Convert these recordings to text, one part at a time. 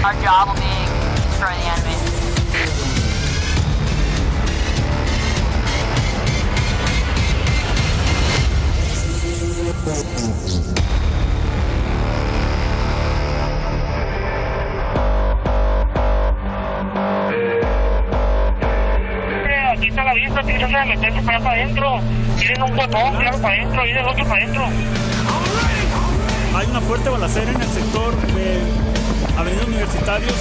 Our job will be to destroy the enemy. Aquí está la vista, tienes que meterse para adentro. Tienen un botón, claro, para adentro, y el otro para adentro. Hay una fuerte balacera en el sector de Avenida Universitarios.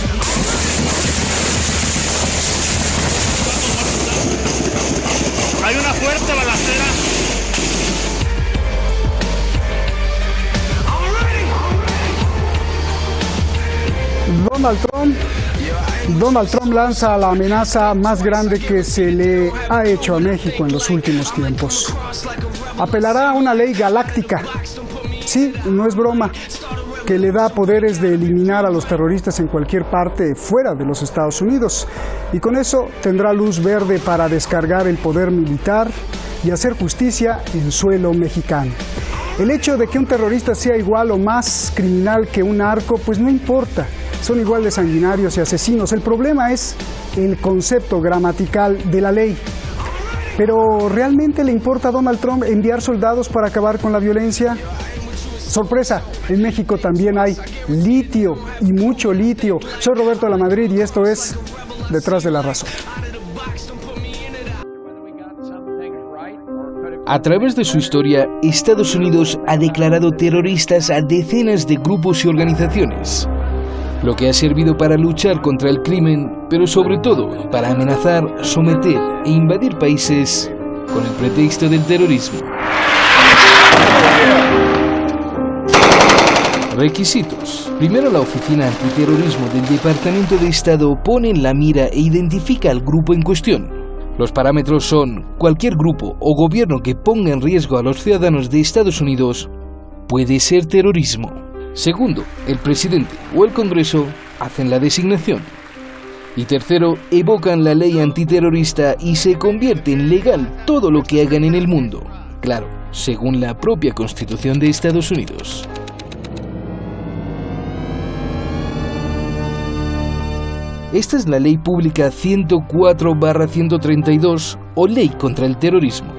Hay una fuerte balacera. Donald Trump lanza la amenaza más grande que se le ha hecho a México en los últimos tiempos. Apelará a una ley galáctica, sí, no es broma, que le da poderes de eliminar a los terroristas en cualquier parte fuera de los Estados Unidos. Y con eso tendrá luz verde para descargar el poder militar y hacer justicia en suelo mexicano. El hecho de que un terrorista sea igual o más criminal que un narco, pues no importa. Son igual de sanguinarios y asesinos. El problema es el concepto gramatical de la ley. Pero ¿realmente le importa a Donald Trump enviar soldados para acabar con la violencia? Sorpresa, en México también hay litio y mucho litio. Soy Roberto de la Madrid y esto es Detrás de la Razón. A través de su historia, Estados Unidos ha declarado terroristas a decenas de grupos y organizaciones, lo que ha servido para luchar contra el crimen, pero sobre todo para amenazar, someter e invadir países con el pretexto del terrorismo. Requisitos. Primero, la Oficina Antiterrorismo del Departamento de Estado pone en la mira e identifica al grupo en cuestión. Los parámetros son: cualquier grupo o gobierno que ponga en riesgo a los ciudadanos de Estados Unidos puede ser terrorismo. Segundo, el presidente o el Congreso hacen la designación. Y tercero, evocan la ley antiterrorista y se convierte en legal todo lo que hagan en el mundo. Claro, según la propia Constitución de Estados Unidos. Esta es la Ley Pública 104/132 o Ley contra el Terrorismo.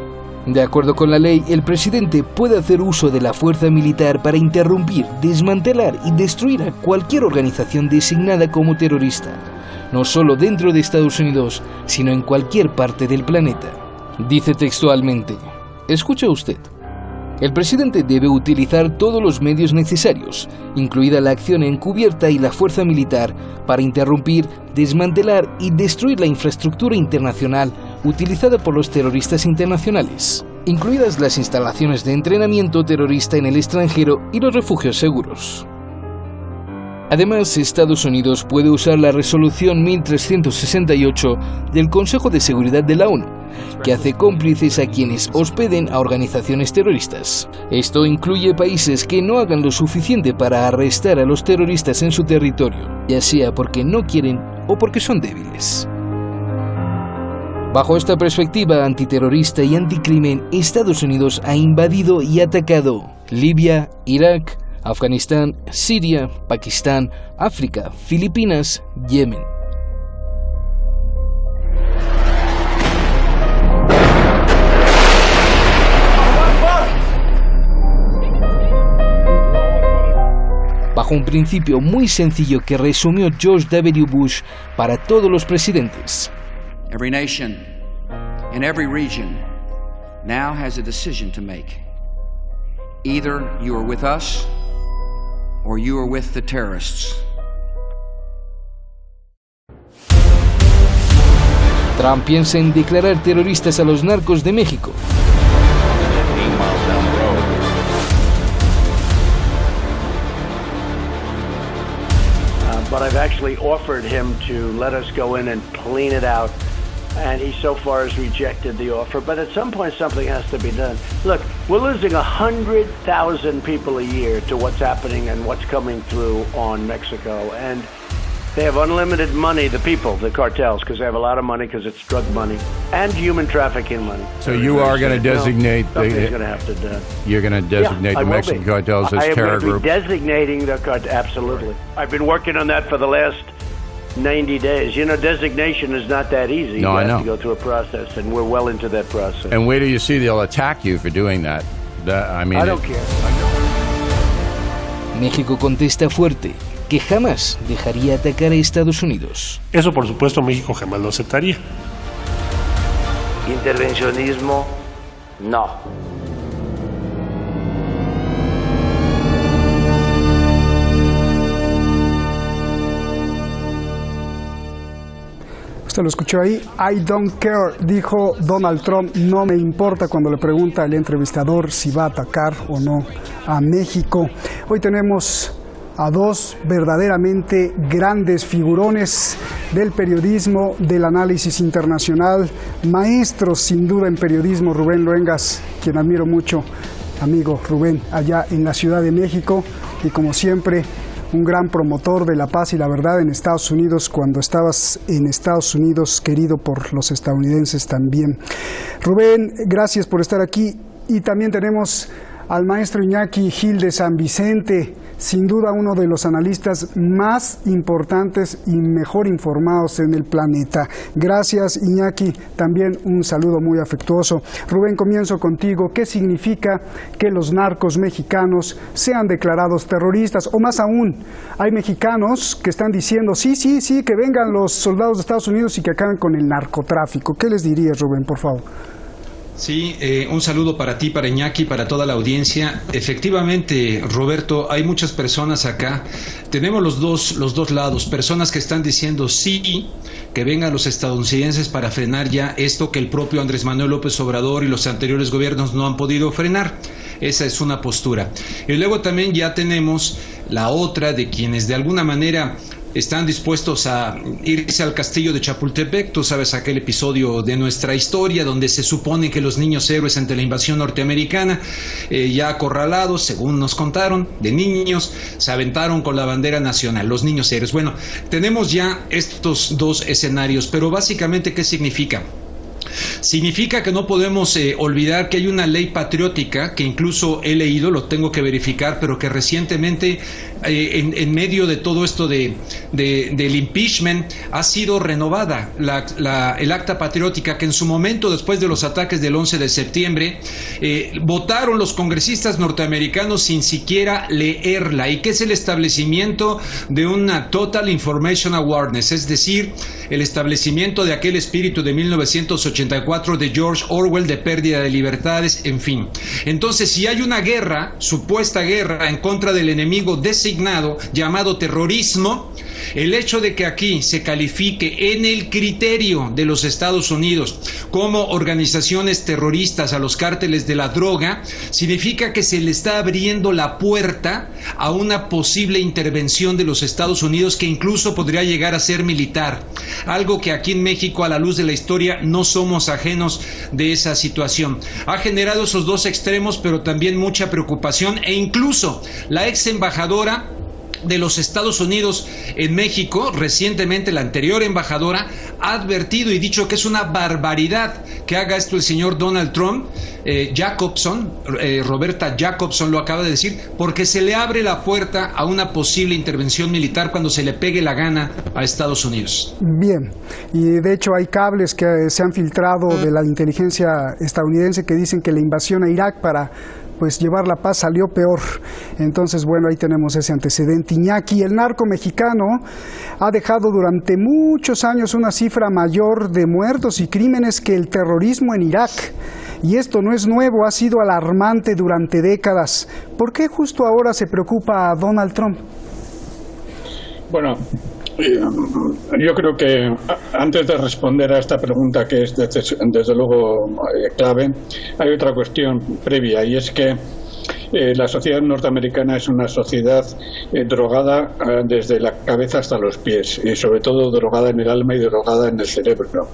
De acuerdo con la ley, el presidente puede hacer uso de la fuerza militar para interrumpir, desmantelar y destruir a cualquier organización designada como terrorista, no solo dentro de Estados Unidos, sino en cualquier parte del planeta. Dice textualmente, escucha usted, el presidente debe utilizar todos los medios necesarios, incluida la acción encubierta y la fuerza militar, para interrumpir, desmantelar y destruir la infraestructura internacional utilizada por los terroristas internacionales, incluidas las instalaciones de entrenamiento terrorista en el extranjero y los refugios seguros. Además, Estados Unidos puede usar la resolución 1368 del Consejo de Seguridad de la ONU, que hace cómplices a quienes hospeden a organizaciones terroristas. Esto incluye países que no hagan lo suficiente para arrestar a los terroristas en su territorio, ya sea porque no quieren o porque son débiles. Bajo esta perspectiva antiterrorista y anticrimen, Estados Unidos ha invadido y atacado Libia, Irak, Afganistán, Siria, Pakistán, África, Filipinas, Yemen. Bajo un principio muy sencillo que resumió George W. Bush para todos los presidentes. Every nation in every region now has a decision to make. Either you are with us or you are with the terrorists. Trump piensa en declarar terroristas a los narcos de México. But I've actually offered him to let us go in and clean it out, and he so far has rejected the offer. But at some point, something has to be done. Look, we're losing 100,000 people a year to what's happening and what's coming through on Mexico, and They have unlimited money, the people, the cartels, because they have a lot of money because it's drug money and human trafficking money. So you are going to designate something's going to have to do. You're going to designate the Mexican cartels as terror groups? I am designating the cartels, absolutely. I've been working on that for the last 90 days. You know, designation is not that easy. No, I know. You have to go through a process, and we're well into that process. And wait till you see they'll attack you for doing that. I don't care. México contesta fuerte que jamás dejaría atacar a Estados Unidos. Eso, por supuesto, México jamás lo aceptaría. Intervencionismo, no. Usted lo escuchó ahí, I don't care, dijo Donald Trump, no me importa, cuando le pregunta al entrevistador si va a atacar o no a México. Hoy tenemos a dos verdaderamente grandes figurones del periodismo, del análisis internacional, maestros sin duda en periodismo, Rubén Luengas, quien admiro mucho, amigo Rubén, allá en la Ciudad de México, y como siempre, un gran promotor de la paz y la verdad en Estados Unidos, cuando estabas en Estados Unidos, querido por los estadounidenses también. Rubén, gracias por estar aquí. Y también tenemos al maestro Iñaki Gil de San Vicente, sin duda uno de los analistas más importantes y mejor informados en el planeta. Gracias, Iñaki, también un saludo muy afectuoso. Rubén, comienzo contigo. ¿Qué significa que los narcos mexicanos sean declarados terroristas? O más aún, hay mexicanos que están diciendo, sí, que vengan los soldados de Estados Unidos y que acaben con el narcotráfico. ¿Qué les dirías, Rubén, por favor? Sí, un saludo para ti, para Iñaki, para toda la audiencia. Efectivamente, Roberto, hay muchas personas acá. Tenemos los dos lados, personas que están diciendo sí, que vengan los estadounidenses para frenar ya esto que el propio Andrés Manuel López Obrador y los anteriores gobiernos no han podido frenar. Esa es una postura. Y luego también ya tenemos la otra de quienes de alguna manera están dispuestos a irse al castillo de Chapultepec. Tú sabes aquel episodio de nuestra historia donde se supone que los niños héroes ante la invasión norteamericana, ya acorralados, según nos contaron, de niños, se aventaron con la bandera nacional, los niños héroes. Bueno, tenemos ya estos dos escenarios, pero básicamente, ¿qué significa? Significa que no podemos olvidar que hay una ley patriótica que incluso he leído, lo tengo que verificar, pero que recientemente en medio de todo esto del impeachment ha sido renovada el acta patriótica que en su momento, después de los ataques del 11 de septiembre, votaron los congresistas norteamericanos sin siquiera leerla, y que es el establecimiento de una Total Information Awareness, es decir, el establecimiento de aquel espíritu de 1984 de George Orwell, de pérdida de libertades, en fin. Entonces, si hay una guerra, supuesta guerra, en contra del enemigo designado llamado terrorismo, el hecho de que aquí se califique en el criterio de los Estados Unidos como organizaciones terroristas a los cárteles de la droga, significa que se le está abriendo la puerta a una posible intervención de los Estados Unidos que incluso podría llegar a ser militar, algo que aquí en México, a la luz de la historia, no somos ajenos de esa situación. Ha generado esos dos extremos, pero también mucha preocupación, e incluso la ex embajadora de los Estados Unidos en México, recientemente la anterior embajadora, ha advertido y dicho que es una barbaridad que haga esto el señor Donald Trump. Roberta Jacobson lo acaba de decir, porque se le abre la puerta a una posible intervención militar cuando se le pegue la gana a Estados Unidos. Bien, y de hecho hay cables que se han filtrado de la inteligencia estadounidense que dicen que la invasión a Irak para llevar la paz salió peor. Entonces, bueno, ahí tenemos ese antecedente. Iñaki, el narco mexicano ha dejado durante muchos años una cifra mayor de muertos y crímenes que el terrorismo en Irak. Y esto no es nuevo, ha sido alarmante durante décadas. ¿Por qué justo ahora se preocupa a Donald Trump? Bueno, yo creo que antes de responder a esta pregunta, que es desde luego clave, hay otra cuestión previa, y es que La sociedad norteamericana es una sociedad drogada desde la cabeza hasta los pies, y sobre todo drogada en el alma y drogada en el cerebro.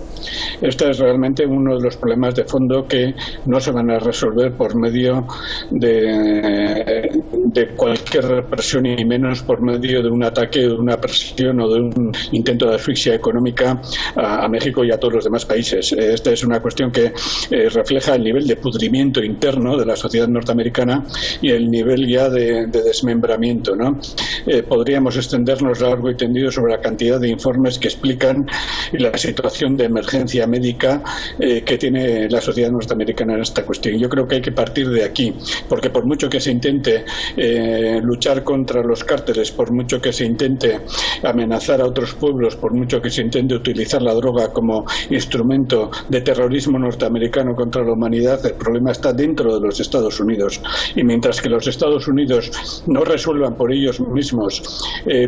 Este es realmente uno de los problemas de fondo que no se van a resolver por medio de cualquier represión, y menos por medio de un ataque, de una presión o de un intento de asfixia económica a México y a todos los demás países. Esta es una cuestión que refleja el nivel de pudrimiento interno de la sociedad norteamericana y el nivel ya de desmembramiento, ¿no? Podríamos extendernos largo y tendido sobre la cantidad de informes que explican la situación de emergencia médica que tiene la sociedad norteamericana en esta cuestión. Yo creo que hay que partir de aquí, porque por mucho que se intente luchar contra los cárteles, por mucho que se intente amenazar a otros pueblos, por mucho que se intente utilizar la droga como instrumento de terrorismo norteamericano contra la humanidad, el problema está dentro de los Estados Unidos. Y mientras que los Estados Unidos no resuelvan por ellos mismos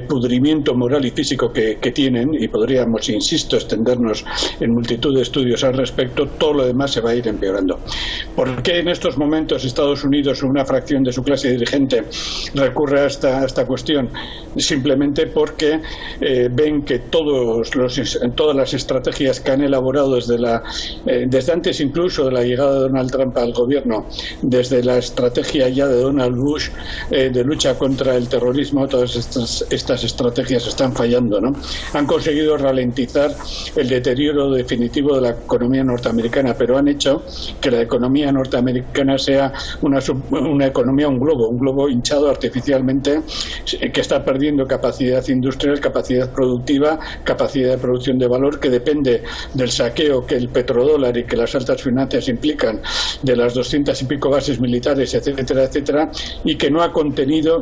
pudrimiento moral y físico que tienen, y podríamos, insisto, extendernos en multitud de estudios al respecto, todo lo demás se va a ir empeorando. ¿Por qué en estos momentos Estados Unidos, una fracción de su clase dirigente, recurre a esta cuestión? Simplemente porque ven que todas las estrategias que han elaborado desde antes incluso de la llegada de Donald Trump al gobierno, desde la estrategia ya de Donald Bush de lucha contra el terrorismo, todas estas estrategias están fallando, ¿no? Han conseguido ralentizar el deterioro definitivo de la economía norteamericana, pero han hecho que la economía norteamericana sea una economía, un globo hinchado artificialmente, que está perdiendo capacidad industrial, capacidad productiva, capacidad de producción de valor, que depende del saqueo que el petrodólar y que las altas finanzas implican de las 200 y pico bases militares, etcétera, etcétera, y que no ha contenido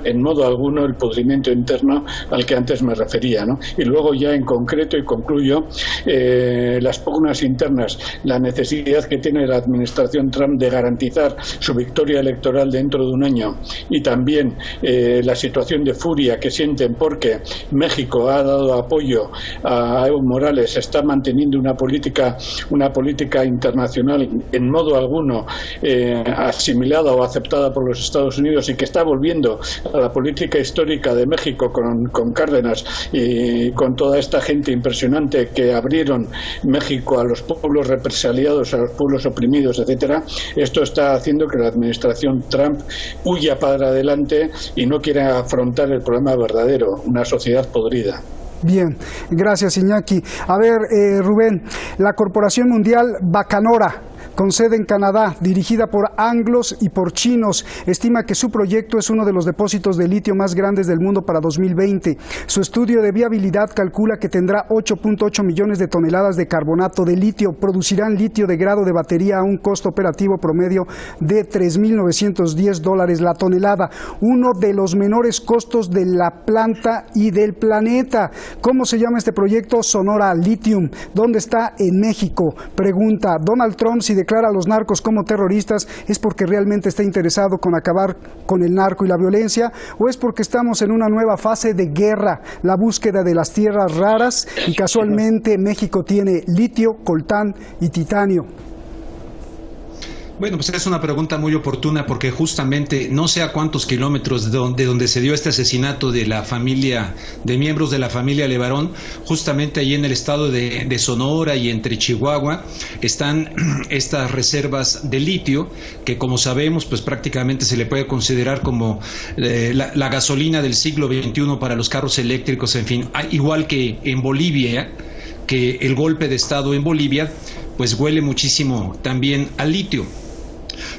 en modo alguno el pudrimiento interno al que antes me refería, ¿no? Y luego ya en concreto, y concluyo, las pugnas internas, la necesidad que tiene la administración Trump de garantizar su victoria electoral dentro de un año, y también la situación de furia que sienten porque México ha dado apoyo a Evo Morales, está manteniendo una política internacional en modo alguno asimilada o aceptada por los Estados Unidos, y que está volviendo a la política histórica de México con Cárdenas y con toda esta gente impresionante que abrieron México a los pueblos represaliados, a los pueblos oprimidos, etcétera. Esto está haciendo que la administración Trump huya para adelante y no quiera afrontar el problema verdadero, una sociedad podrida. Bien, gracias Iñaki. A ver, Rubén, la Corporación Mundial Bacanora, con sede en Canadá, dirigida por anglos y por chinos, estima que su proyecto es uno de los depósitos de litio más grandes del mundo para 2020. Su estudio de viabilidad calcula que tendrá 8.8 millones de toneladas de carbonato de litio. Producirán litio de grado de batería a un costo operativo promedio de $3,910 la tonelada, uno de los menores costos de la planta y del planeta. ¿Cómo se llama este proyecto? Sonora Lithium. ¿Dónde está? En México. Pregunta, ¿Donald Trump, si declara a los narcos como terroristas, es porque realmente está interesado con acabar con el narco y la violencia, o es porque estamos en una nueva fase de guerra, la búsqueda de las tierras raras, y casualmente México tiene litio, coltán y titanio? Bueno, pues es una pregunta muy oportuna, porque justamente no sé a cuántos kilómetros de donde se dio este asesinato de la familia, de miembros de la familia Levarón, justamente ahí en el estado de Sonora y entre Chihuahua, están estas reservas de litio, que como sabemos, pues prácticamente se le puede considerar como la gasolina del siglo XXI para los carros eléctricos, en fin, igual que en Bolivia, que el golpe de estado en Bolivia, pues huele muchísimo también al litio.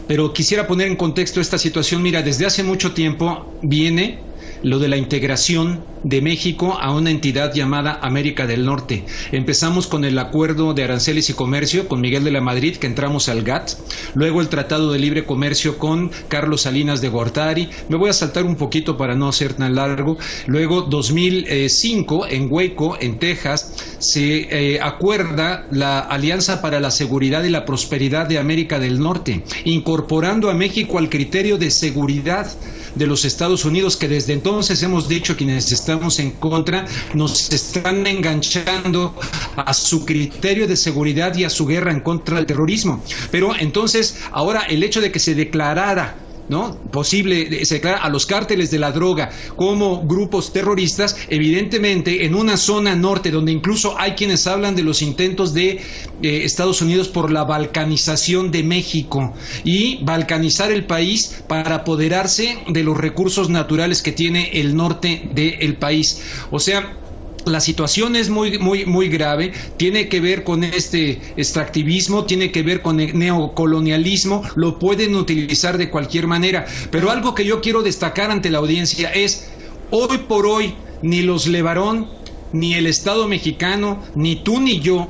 Pero quisiera poner en contexto esta situación. Mira, desde hace mucho tiempo viene lo de la integración de México a una entidad llamada América del Norte. Empezamos con el acuerdo de aranceles y comercio con Miguel de la Madrid, que entramos al GATT, luego el Tratado de Libre Comercio con Carlos Salinas de Gortari, me voy a saltar un poquito para no ser tan largo, luego 2005 en Waco, en Texas, se acuerda la Alianza para la Seguridad y la Prosperidad de América del Norte, incorporando a México al criterio de seguridad de los Estados Unidos, que desde entonces hemos dicho quienes estamos en contra, nos están enganchando a su criterio de seguridad y a su guerra en contra del terrorismo. Pero entonces, ahora el hecho de que se declarara ¿no? Posible, se declara a los cárteles de la droga como grupos terroristas, evidentemente en una zona norte donde incluso hay quienes hablan de los intentos de Estados Unidos por la balcanización de México y balcanizar el país para apoderarse de los recursos naturales que tiene el norte del país. O sea, la situación es muy grave, tiene que ver con este extractivismo, tiene que ver con el neocolonialismo, lo pueden utilizar de cualquier manera, pero algo que yo quiero destacar ante la audiencia es, hoy por hoy, ni los LeBaron, ni el Estado mexicano, ni tú ni yo,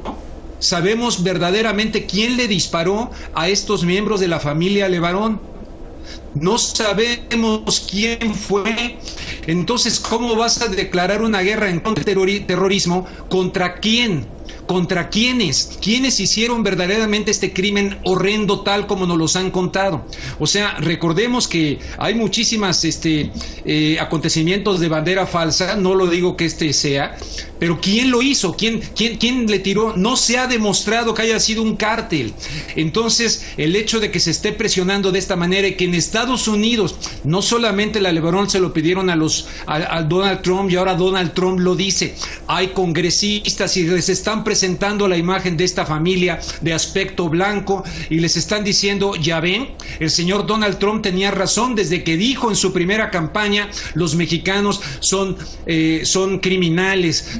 sabemos verdaderamente quién le disparó a estos miembros de la familia LeBaron. No sabemos quién fue. Entonces, ¿cómo vas a declarar una guerra en contra del terrorismo? ¿Contra quién? ¿Contra quiénes? ¿Quiénes hicieron verdaderamente este crimen horrendo tal como nos los han contado? O sea, recordemos que hay muchísimas acontecimientos de bandera falsa, no lo digo que sea, pero ¿quién lo hizo? ¿Quién le tiró? No se ha demostrado que haya sido un cártel. Entonces, el hecho de que se esté presionando de esta manera y que en Estados Unidos, no solamente la LeBaron se lo pidieron a Donald Trump y ahora Donald Trump lo dice, hay congresistas y les están presentando la imagen de esta familia de aspecto blanco y les están diciendo, ya ven, el señor Donald Trump tenía razón desde que dijo en su primera campaña, los mexicanos son criminales,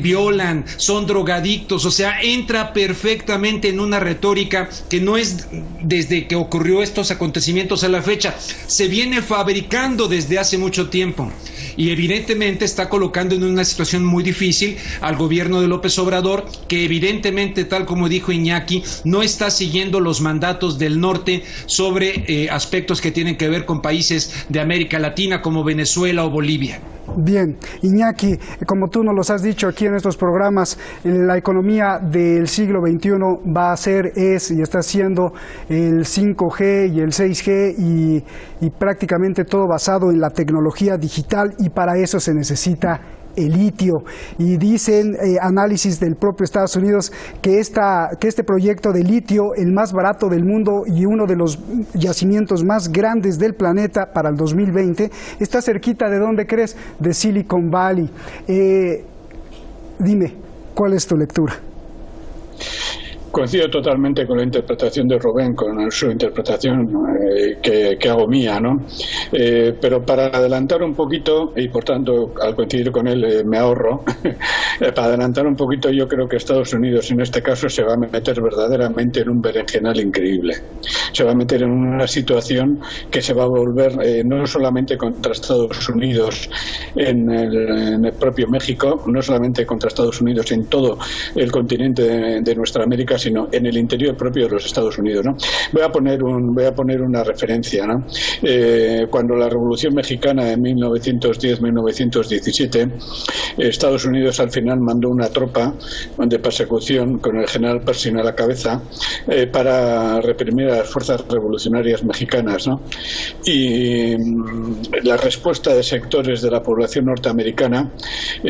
violan, son drogadictos. O sea, entra perfectamente en una retórica que no es desde que ocurrió estos acontecimientos a la fecha, se viene fabricando desde hace mucho tiempo y evidentemente está colocando en una situación muy difícil al gobierno de López Obrador, que evidentemente, tal como dijo Iñaki, no está siguiendo los mandatos del norte sobre aspectos que tienen que ver con países de América Latina como Venezuela o Bolivia. Bien, Iñaki, como tú nos los has dicho aquí en estos programas, la economía del siglo XXI va a ser, es y está siendo el 5G y el 6G y prácticamente todo basado en la tecnología digital, y para eso se necesita el litio. Y dicen análisis del propio Estados Unidos que este proyecto de litio, el más barato del mundo y uno de los yacimientos más grandes del planeta para el 2020, está cerquita de ¿dónde crees? De Silicon Valley. Dime, ¿cuál es tu lectura? Coincido totalmente con la interpretación de Rubén, con su interpretación que hago mía, ¿no? Pero para adelantar un poquito, y por tanto al coincidir con él me ahorro, para adelantar un poquito, yo creo que Estados Unidos en este caso se va a meter verdaderamente en un berenjenal increíble. Se va a meter en una situación que se va a volver no solamente contra Estados Unidos en el propio México, no solamente contra Estados Unidos en todo el continente de nuestra América, sino en el interior propio de los Estados Unidos, ¿no? Voy a poner una referencia, ¿no? Cuando la Revolución Mexicana en 1910-1917, Estados Unidos al final mandó una tropa de persecución con el general Pershing a la cabeza para reprimir a las fuerzas revolucionarias mexicanas, ¿no? Y la respuesta de sectores de la población norteamericana,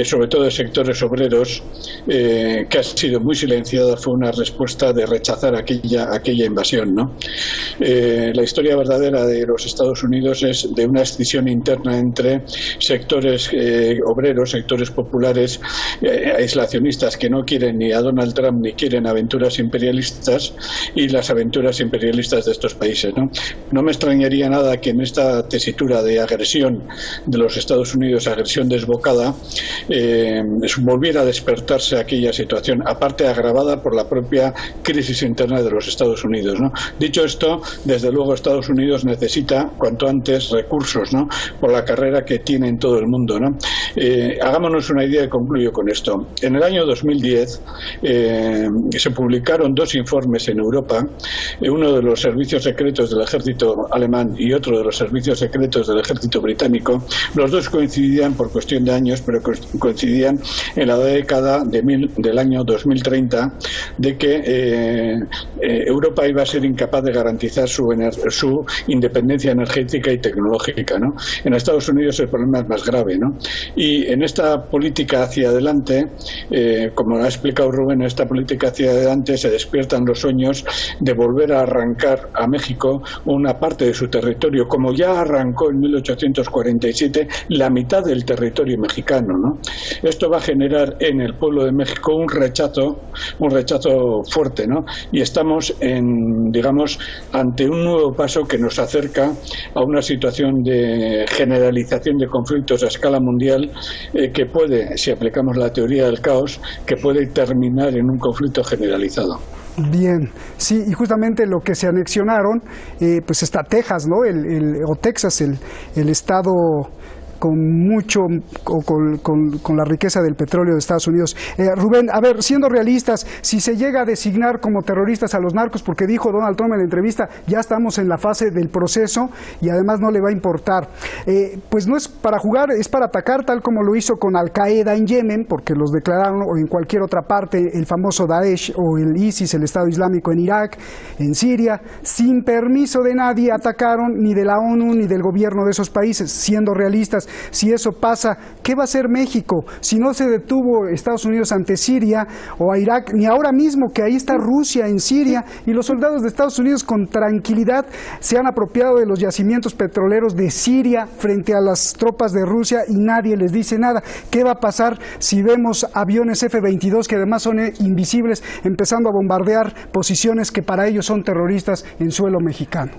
sobre todo de sectores obreros, que ha sido muy silenciada, fue una respuesta de rechazar aquella invasión, ¿no? La historia verdadera de los Estados Unidos es de una escisión interna entre sectores obreros, sectores populares, aislacionistas que no quieren ni a Donald Trump ni quieren aventuras imperialistas, y las aventuras imperialistas de estos países, ¿no? No me extrañaría nada que en esta tesitura de agresión de los Estados Unidos, agresión desbocada, volviera a despertarse aquella situación, aparte agravada por la propia crisis interna de los Estados Unidos, ¿no? Dicho esto, desde luego Estados Unidos necesita cuanto antes recursos, ¿no? Por la carrera que tiene en todo el mundo, ¿no? Hagámonos una idea y concluyo con esto. En el año 2010 se publicaron dos informes en Europa, uno de los servicios secretos del ejército alemán y otro de los servicios secretos del ejército británico. Los dos coincidían por cuestión de años, pero coincidían en la década del año 2030, de que Europa iba a ser incapaz de garantizar su independencia energética y tecnológica, ¿no? En Estados Unidos el problema es más grave, ¿no? Y en esta política hacia adelante, como ha explicado Rubén, en esta política hacia adelante se despiertan los sueños de volver a arrancar a México una parte de su territorio, como ya arrancó en 1847 la mitad del territorio mexicano, ¿no? Esto va a generar en el pueblo de México un rechazo fuerte, ¿no? Y estamos ante un nuevo paso que nos acerca a una situación de generalización de conflictos a escala mundial que puede, si aplicamos la teoría del caos, que puede terminar en un conflicto generalizado. Bien, sí, y justamente lo que se anexionaron, pues está Texas, ¿no? O Texas, el estado con la riqueza del petróleo de Estados Unidos. Rubén, a ver, siendo realistas, si se llega a designar como terroristas a los narcos, porque dijo Donald Trump en la entrevista, ya estamos en la fase del proceso y además no le va a importar, pues no es para jugar, es para atacar, tal como lo hizo con Al Qaeda en Yemen, porque los declararon, o en cualquier otra parte, el famoso Daesh o el ISIS, el Estado Islámico en Irak, en Siria, sin permiso de nadie atacaron, ni de la ONU ni del gobierno de esos países. Siendo realistas, si eso pasa, ¿qué va a hacer México? Si no se detuvo Estados Unidos ante Siria o a Irak, ni ahora mismo que ahí está Rusia en Siria, y los soldados de Estados Unidos con tranquilidad se han apropiado de los yacimientos petroleros de Siria frente a las tropas de Rusia y nadie les dice nada. ¿Qué va a pasar si vemos aviones F-22 que además son invisibles empezando a bombardear posiciones que para ellos son terroristas en suelo mexicano?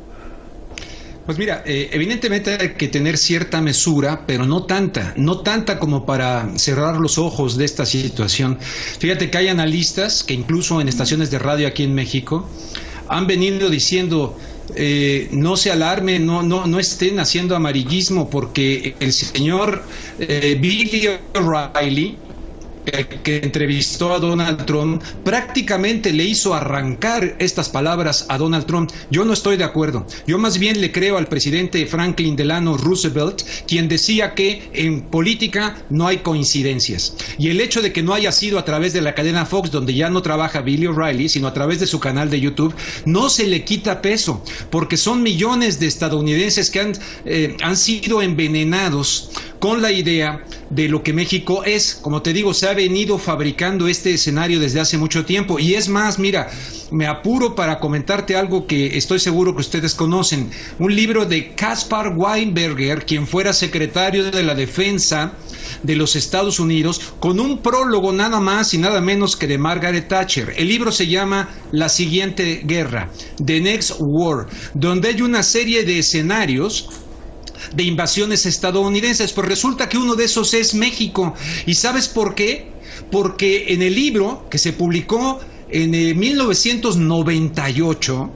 Pues mira, evidentemente hay que tener cierta mesura, pero no tanta como para cerrar los ojos de esta situación. Fíjate que hay analistas que incluso en estaciones de radio aquí en México han venido diciendo, no se alarmen, no estén haciendo amarillismo, porque el señor Billy O'Reilly, que entrevistó a Donald Trump, prácticamente le hizo arrancar estas palabras a Donald Trump. Yo no estoy de acuerdo. Yo más bien le creo al presidente Franklin Delano Roosevelt, quien decía que en política no hay coincidencias. Y el hecho de que no haya sido a través de la cadena Fox, donde ya no trabaja Billy O'Reilly, sino a través de su canal de YouTube, no se le quita peso, porque son millones de estadounidenses que han sido envenenados con la idea de lo que México es. Como te digo, se ha venido fabricando este escenario desde hace mucho tiempo. Y es más, mira, me apuro para comentarte algo que estoy seguro que ustedes conocen. Un libro de Caspar Weinberger, quien fuera secretario de la Defensa de los Estados Unidos, con un prólogo nada más y nada menos que de Margaret Thatcher. El libro se llama La siguiente guerra, The Next War, donde hay una serie de escenarios de invasiones estadounidenses. Pues resulta que uno de esos es México. ¿Y sabes por qué? Porque en el libro que se publicó en 1998,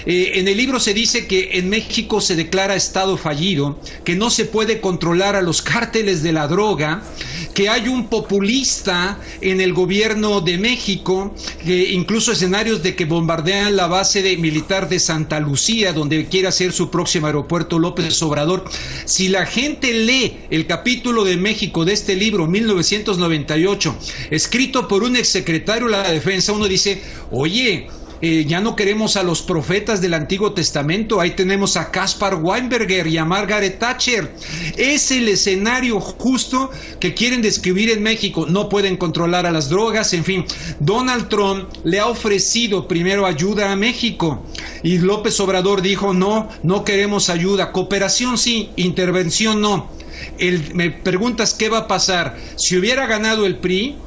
en el libro se dice que en México se declara estado fallido, que no se puede controlar a los cárteles de la droga, que hay un populista en el gobierno de México, que incluso escenarios de que bombardean la base militar de Santa Lucía, donde quiere hacer su próximo aeropuerto López Obrador. Si la gente lee el capítulo de México de este libro, 1998, escrito por un exsecretario de la Defensa, uno dice, oye, ya no queremos a los profetas del Antiguo Testamento, ahí tenemos a Caspar Weinberger y a Margaret Thatcher. Es el escenario justo que quieren describir en México. No pueden controlar a las drogas, en fin. Donald Trump le ha ofrecido primero ayuda a México y López Obrador dijo, no queremos ayuda, cooperación sí, intervención no. Me preguntas qué va a pasar. Si hubiera ganado el PRI,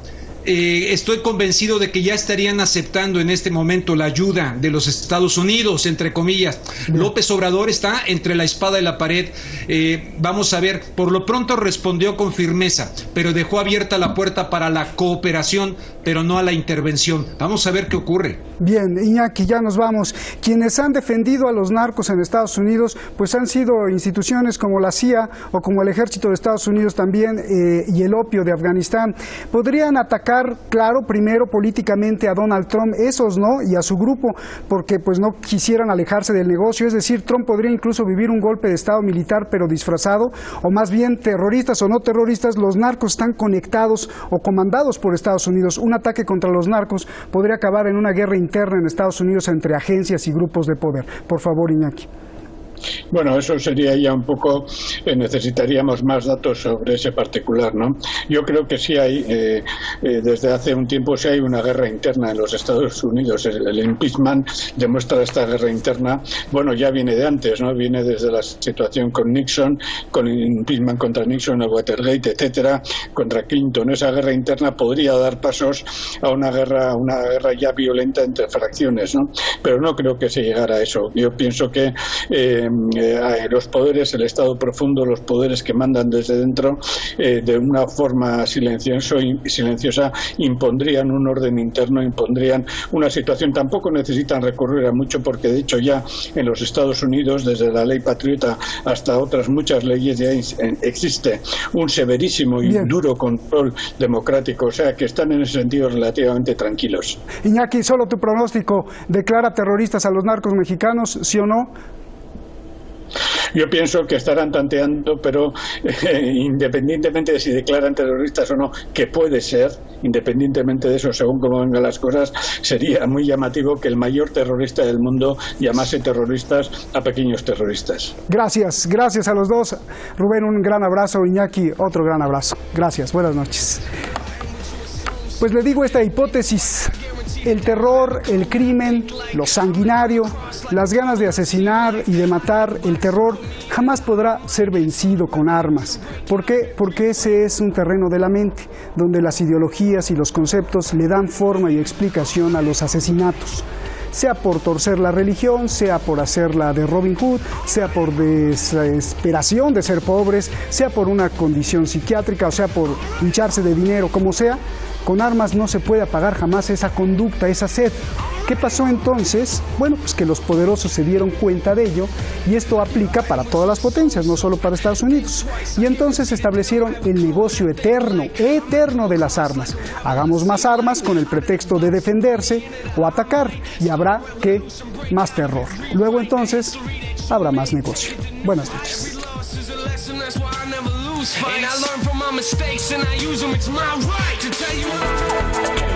estoy convencido de que ya estarían aceptando en este momento la ayuda de los Estados Unidos, entre comillas. López Obrador está entre la espada y la pared. Vamos a ver, por lo pronto respondió con firmeza, pero dejó abierta la puerta para la cooperación, pero no a la intervención. Vamos a ver qué ocurre. Bien, Iñaki, ya nos vamos. Quienes han defendido a los narcos en Estados Unidos, pues han sido instituciones como la CIA o como el Ejército de Estados Unidos también, y el opio de Afganistán. Podrían atacar atacar, claro, primero políticamente a Donald Trump, esos no, y a su grupo, porque pues no quisieran alejarse del negocio. Es decir, Trump podría incluso vivir un golpe de estado militar pero disfrazado, o más bien terroristas o no terroristas, los narcos están conectados o comandados por Estados Unidos. Un ataque contra los narcos podría acabar en una guerra interna en Estados Unidos entre agencias y grupos de poder. Por favor, Iñaki. Bueno, eso sería ya un poco, necesitaríamos más datos sobre ese particular, ¿no? Yo creo que sí hay, desde hace un tiempo sí hay una guerra interna en los Estados Unidos. El impeachment demuestra esta guerra interna. Bueno, ya viene de antes, ¿no? Viene desde la situación con Nixon, con el impeachment contra Nixon, el Watergate, etcétera, contra Clinton. Esa guerra interna podría dar pasos a una guerra ya violenta entre fracciones, ¿no? Pero no creo que se llegara a eso. Yo pienso que los poderes, el Estado profundo, los poderes que mandan desde dentro, de una forma silenciosa, impondrían un orden interno, impondrían una situación. Tampoco necesitan recurrir a mucho, porque de hecho ya en los Estados Unidos, desde la ley patriota hasta otras muchas leyes, ya existe un severísimo y duro control democrático, o sea que están en ese sentido relativamente tranquilos. Iñaki, solo tu pronóstico: ¿declara terroristas a los narcos mexicanos, sí o no? Yo pienso que estarán tanteando, pero independientemente de si declaran terroristas o no, que puede ser, independientemente de eso, según cómo vengan las cosas, sería muy llamativo que el mayor terrorista del mundo llamase terroristas a pequeños terroristas. Gracias a los dos. Rubén, un gran abrazo. Iñaki, otro gran abrazo. Gracias, buenas noches. Pues le digo esta hipótesis: el terror, el crimen, lo sanguinario, las ganas de asesinar y de matar, el terror jamás podrá ser vencido con armas. ¿Por qué? Porque ese es un terreno de la mente, donde las ideologías y los conceptos le dan forma y explicación a los asesinatos. Sea por torcer la religión, sea por hacerla de Robin Hood, sea por desesperación de ser pobres, sea por una condición psiquiátrica, o sea por hincharse de dinero, como sea. Con armas no se puede apagar jamás esa conducta, esa sed. ¿Qué pasó entonces? Bueno, pues que los poderosos se dieron cuenta de ello, y esto aplica para todas las potencias, no solo para Estados Unidos. Y entonces establecieron el negocio eterno de las armas. Hagamos más armas con el pretexto de defenderse o atacar, y habrá más terror. Luego entonces habrá más negocio. Buenas noches. And I learn from my mistakes and I use them. It's my right to tell you.